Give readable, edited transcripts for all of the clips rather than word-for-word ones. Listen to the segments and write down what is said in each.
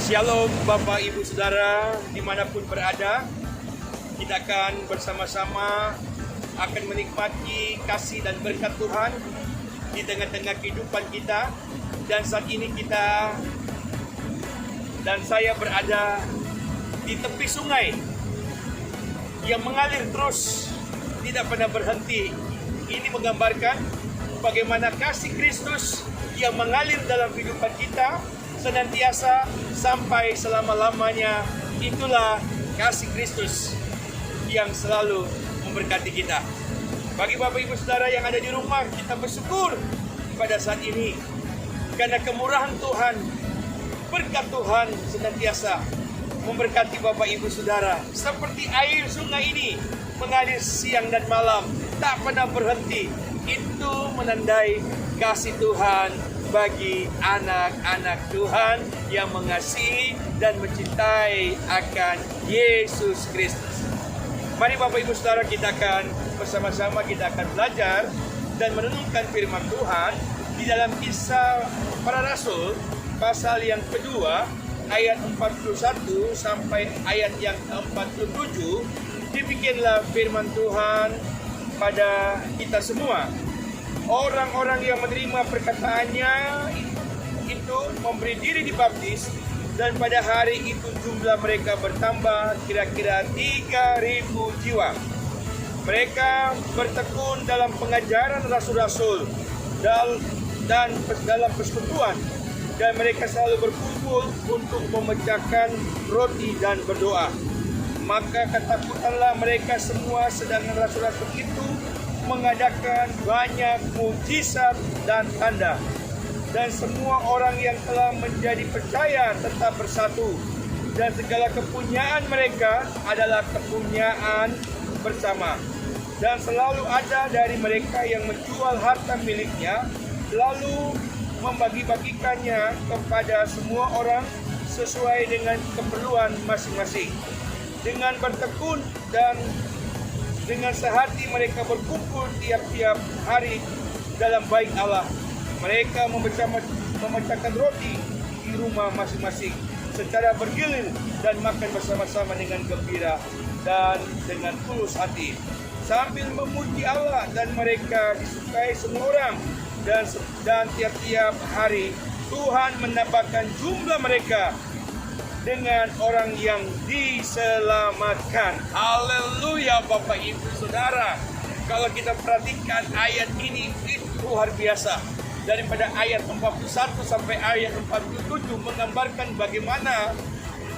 Shalom Bapak Ibu Saudara dimanapun berada. Kita akan bersama-sama akan menikmati kasih dan berkat Tuhan di tengah-tengah kehidupan kita. Dan saat ini kita dan saya berada di tepi sungai yang mengalir terus, tidak pernah berhenti. Ini menggambarkan bagaimana kasih Kristus yang mengalir dalam kehidupan kita senantiasa sampai selama-lamanya. Itulah kasih Kristus yang selalu memberkati kita. Bagi Bapak Ibu Saudara yang ada di rumah, kita bersyukur pada saat ini karena kemurahan Tuhan, berkat Tuhan senantiasa memberkati Bapak Ibu Saudara. Seperti air sungai ini mengalir siang dan malam, tak pernah berhenti. Itu menandai kasih Tuhan bagi anak-anak Tuhan yang mengasihi dan mencintai akan Yesus Kristus. Mari Bapak Ibu Saudara, kita akan bersama-sama belajar dan merenungkan firman Tuhan di dalam Kisah Para Rasul pasal yang kedua ayat 41 sampai ayat yang 47. Demikianlah firman Tuhan pada kita semua. Orang-orang yang menerima perkataannya itu memberi diri dibaptis, dan pada hari itu jumlah mereka bertambah kira-kira 3.000 jiwa. Mereka bertekun dalam pengajaran rasul-rasul dan dalam persekutuan, dan mereka selalu berkumpul untuk memecahkan roti dan berdoa. Maka ketakutanlah mereka semua, sedangkan rasul-rasul itu mengadakan banyak mujizat dan tanda. Dan semua orang yang telah menjadi percaya tetap bersatu, dan segala kepunyaan mereka adalah kepunyaan bersama. Dan selalu ada dari mereka yang menjual harta miliknya, lalu membagi-bagikannya kepada semua orang sesuai dengan keperluan masing-masing. Dengan bertekun dan dengan sehati mereka berkumpul tiap-tiap hari dalam bait Allah. Mereka memecahkan roti di rumah masing-masing secara bergilir dan makan bersama-sama dengan gembira dan dengan tulus hati, sambil memuji Allah, dan mereka disukai semua orang. Dan tiap-tiap hari Tuhan menambahkan jumlah mereka dengan orang yang diselamatkan. Haleluya Bapak Ibu Saudara. Kalau kita perhatikan ayat ini itu luar biasa. Daripada ayat 41 sampai ayat 47 menggambarkan bagaimana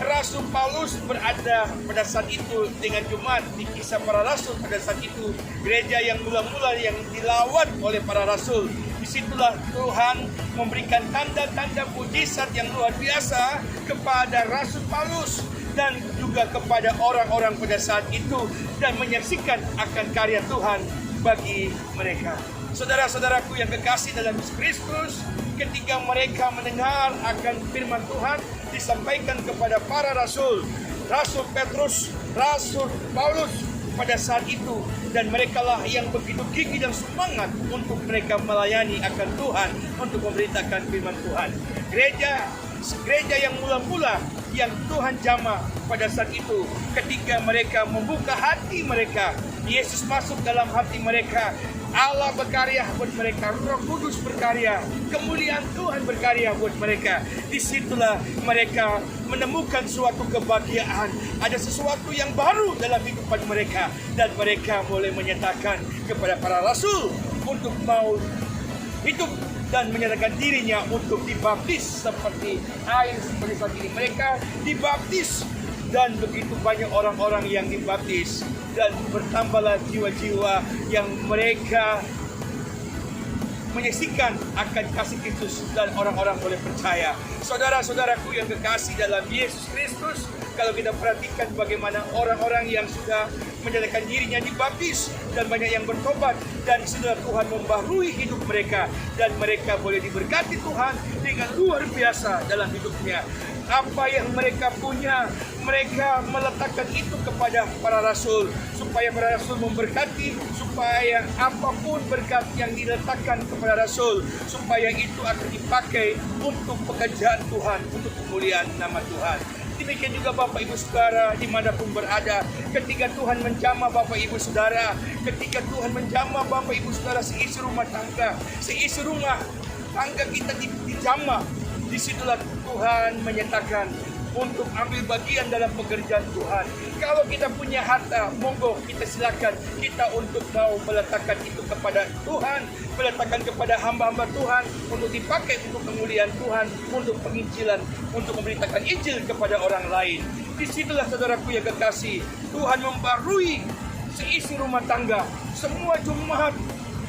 Rasul Paulus berada pada saat itu dengan jemaat di Kisah Para Rasul. Pada saat itu gereja yang mula-mula yang dilawat oleh para rasul. Disitulah Tuhan memberikan tanda-tanda mujizat yang luar biasa kepada Rasul Paulus dan juga kepada orang-orang pada saat itu, dan menyaksikan akan karya Tuhan bagi mereka. Saudara-saudaraku yang kekasih dalam Kristus, ketika mereka mendengar akan firman Tuhan disampaikan kepada para rasul, Rasul Petrus, Rasul Paulus pada saat itu, dan merekalah yang begitu gigih dan semangat untuk mereka melayani akan Tuhan, untuk memberitakan firman Tuhan. Gereja yang mula-mula yang Tuhan jamah pada saat itu, ketika mereka membuka hati mereka, Yesus masuk dalam hati mereka, Allah berkarya buat mereka, Roh Kudus berkarya, kemuliaan Tuhan berkarya buat mereka. Disitulah mereka menemukan suatu kebahagiaan, ada sesuatu yang baru dalam kehidupan mereka, dan mereka boleh menyatakan kepada para rasul untuk mau hidup dan menyatakan dirinya untuk dibaptis seperti air seperti saat ini. Mereka dibaptis, dan begitu banyak orang-orang yang dibaptis, dan bertambahlah jiwa-jiwa yang mereka menyaksikan akan kasih Kristus, dan orang-orang boleh percaya. Saudara-saudaraku yang kekasih dalam Yesus Kristus, kalau kita perhatikan bagaimana orang-orang yang sudah menyatakan dirinya dibaptis dan banyak yang bertobat, dan disinilah Tuhan membaharui hidup mereka, dan mereka boleh diberkati Tuhan dengan luar biasa dalam hidupnya. Apa yang mereka punya, mereka meletakkan itu kepada para rasul, supaya para rasul memberkati, supaya apapun berkat yang diletakkan kepada rasul, supaya itu akan dipakai untuk pekerjaan Tuhan, untuk kemuliaan nama Tuhan. Demikian juga Bapak Ibu Saudara dimanapun berada, ketika Tuhan menjamah Bapak Ibu Saudara, ketika Tuhan menjamah Bapak Ibu Saudara, seisi rumah tangga, seisi rumah tangga kita dijamah, disitulah Tuhan menyatakan untuk ambil bagian dalam pekerjaan Tuhan. Kalau kita punya harta, monggo kita silakan, kita untuk mau meletakkan itu kepada Tuhan, meletakkan kepada hamba-hamba Tuhan untuk dipakai untuk kemuliaan Tuhan, untuk penginjilan, untuk memberitakan Injil kepada orang lain. Disitulah saudaraku yang kekasih, Tuhan membarui seisi rumah tangga. Semua jemaat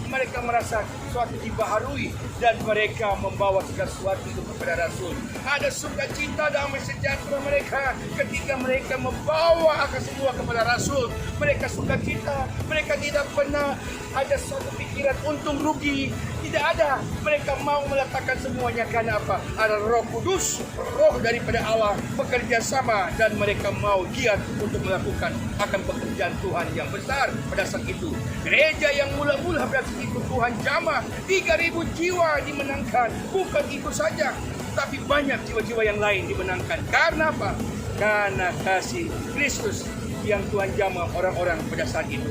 mereka merasa sesuatu dibaharui, dan mereka membawa segala sesuatu itu kepada Rasul. Ada sukacita, damai sejahtera mereka ketika mereka membawa akan semua kepada Rasul. Mereka sukacita, mereka tidak pernah ada suatu pikiran untung rugi, tidak ada. Mereka mau meletakkan semuanya karena apa? Ada Roh Kudus, roh daripada Allah bekerja sama, dan mereka mau giat untuk melakukan akan pekerjaan Tuhan yang besar. Pada saat itu gereja yang mula-mula pada saat itu Tuhan jamah 3.000 jiwa dimenangkan. Bukan itu saja, tapi banyak jiwa-jiwa yang lain dimenangkan. Karena apa? Karena kasih Kristus yang Tuhan jamah orang-orang pada saat itu.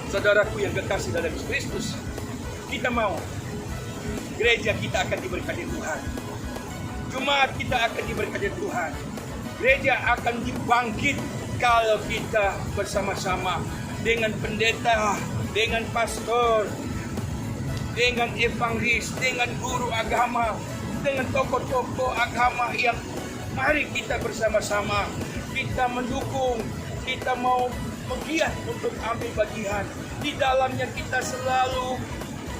Saudaraku yang kekasih dalam Kristus, kita mau gereja kita akan diberkati Tuhan, jemaat kita akan diberkati Tuhan, gereja akan dibangkit kalau kita bersama-sama dengan pendeta, dengan pastor, dengan evangelis, dengan guru agama, dengan tokoh-tokoh agama yang mari kita bersama-sama, kita mendukung, kita mau menggiat untuk ambil bagian. Di dalamnya kita selalu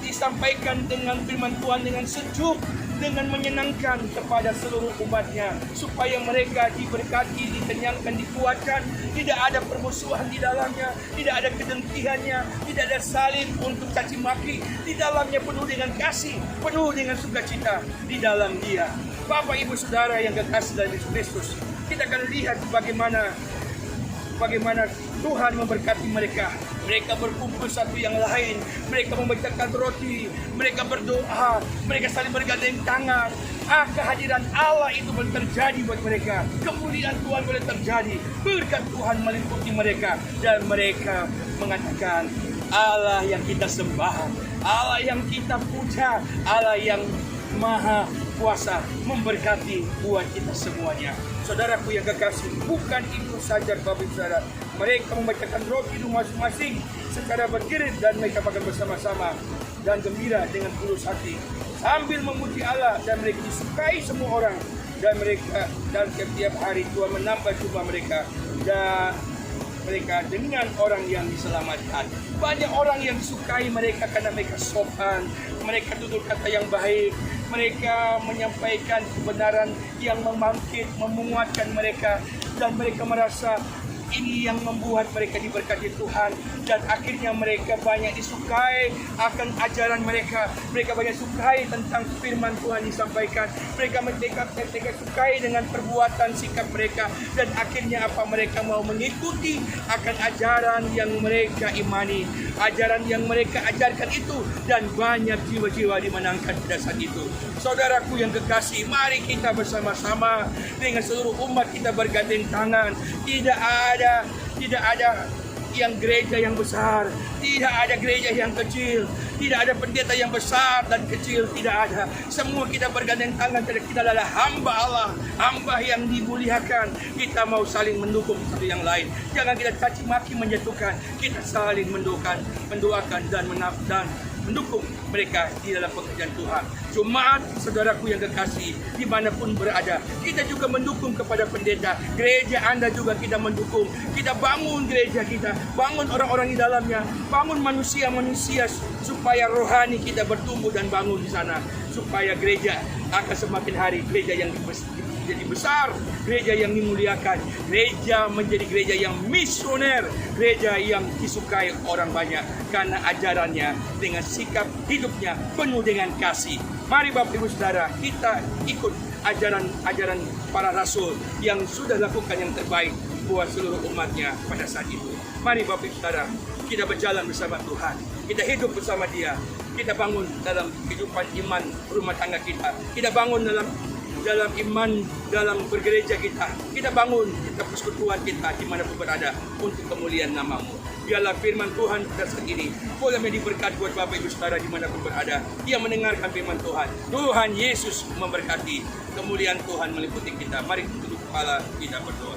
disampaikan dengan firman Tuhan dengan sejuk, dengan menyenangkan kepada seluruh umatnya, supaya mereka diberkati, dikenyangkan, dikuatkan. Tidak ada permusuhan di dalamnya, tidak ada kedengkiannya, tidak ada saling untuk caci maki. Di dalamnya penuh dengan kasih, penuh dengan sukacita di dalam Dia. Bapak Ibu Saudara yang kekasih dalam Yesus Kristus, kita akan lihat bagaimana Tuhan memberkati mereka. Mereka berkumpul satu yang lain, mereka membacakan roti, mereka berdoa, mereka saling bergandeng tangan. Kehadiran Allah itu boleh terjadi buat mereka, kemuliaan Tuhan boleh terjadi, berkat Tuhan meliputi mereka, dan mereka mengatakan Allah yang kita sembah, Allah yang kita puja, Allah yang Maha Kuasa memberkati buat kita semuanya. Saudaraku yang kekasih, bukan itu saja Bapak Ibu Saudara. Mereka membacakan roti itu masing-masing secara beririt, dan mereka makan bersama-sama dan gembira dengan tulus hati sambil memuji Allah, dan mereka disukai semua orang, dan mereka dan setiap hari Tuhan menambah jumlah mereka dan mereka dengan orang yang diselamatkan. Banyak orang yang disukai mereka karena mereka sopan, mereka tutur kata yang baik, mereka menyampaikan kebenaran yang membangkit, menguatkan mereka, dan mereka merasa ini yang membuat mereka diberkati Tuhan, dan akhirnya mereka banyak disukai akan ajaran mereka. Mereka banyak sukai tentang firman Tuhan disampaikan. Mereka sukai dengan perbuatan sikap mereka, dan akhirnya apa, mereka mau mengikuti akan ajaran yang mereka imani, ajaran yang mereka ajarkan itu, dan banyak jiwa-jiwa dimenangkan pada saat itu. Saudaraku yang kekasih, mari kita bersama-sama dengan seluruh umat kita bergandeng tangan. Tidak ada yang gereja yang besar, tidak ada gereja yang kecil, tidak ada pendeta yang besar dan kecil, tidak ada. Semua kita bergandeng tangan, kita adalah hamba Allah, hamba yang dimuliakan. Kita mau saling mendukung satu yang lain. Jangan kita caci maki menjatuhkan, kita saling mendoakan dan mendukung mereka di dalam pekerjaan Tuhan. Jemaat, saudaraku yang kekasih, dimanapun berada, kita juga mendukung kepada pendeta. Gereja Anda juga kita mendukung. Kita bangun gereja kita, bangun orang-orang di dalamnya, bangun manusia-manusia supaya rohani kita bertumbuh dan bangun di sana, supaya gereja akan semakin hari gereja yang menjadi besar, gereja yang dimuliakan, gereja menjadi gereja yang misioner, gereja yang disukai orang banyak karena ajarannya dengan sikap hidupnya penuh dengan kasih. Mari Bapak Ibu Saudara, kita ikut ajaran para rasul yang sudah lakukan yang terbaik buat seluruh umatnya pada saat itu. Mari Bapak Ibu Saudara, kita berjalan bersama Tuhan, kita hidup bersama Dia, kita bangun dalam kehidupan iman rumah tangga kita, kita bangun dalam iman, dalam bergereja kita bangun kita persekutuan kita dimanapun berada untuk kemuliaan nama-Mu. Biarlah firman Tuhan pada saat ini boleh menjadi berkat buat Bapak Ibu Saudara dimanapun berada yang mendengarkan firman Tuhan. Tuhan Yesus memberkati, kemuliaan Tuhan meliputi kita. Mari tunduk kepala, kita berdoa.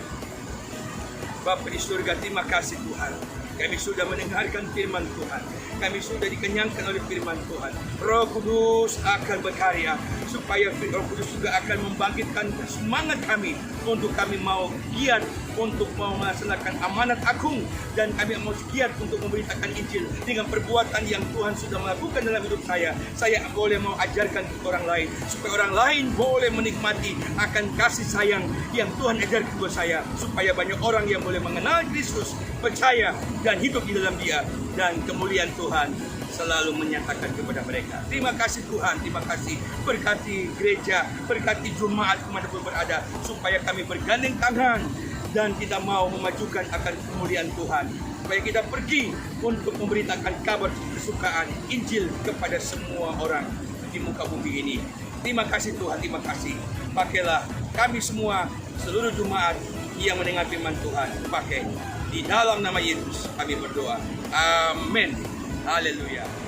Bapa di surga, terima kasih Tuhan. Kami sudah mendengarkan firman Tuhan. Kami sudah dikenyangkan oleh firman Tuhan. Roh Kudus akan berkarya supaya Roh Kudus juga akan membangkitkan semangat kami untuk kami mau giat untuk mau melaksanakan amanat agung, dan kami mau giat untuk memberitakan Injil dengan perbuatan yang Tuhan sudah melakukan dalam hidup saya. Saya boleh mau ajarkan ke orang lain supaya orang lain boleh menikmati akan kasih sayang yang Tuhan ajarkan kepada saya, supaya banyak orang yang boleh mengenal Kristus, percaya dan hidup di dalam Dia, dan kemuliaan Tuhan selalu menyatakan kepada mereka. Terima kasih Tuhan, terima kasih. Berkati gereja, berkati jemaat dimanapun berada, supaya kami bergandeng tangan dan kita mau memajukan akan kemuliaan Tuhan, supaya kita pergi untuk memberitakan kabar kesukaan Injil kepada semua orang di muka bumi ini. Terima kasih Tuhan, terima kasih. Pakailah kami semua, seluruh jemaat yang mendengar firman Tuhan, pakai di dalam nama Yesus kami berdoa. Amin. Haleluya.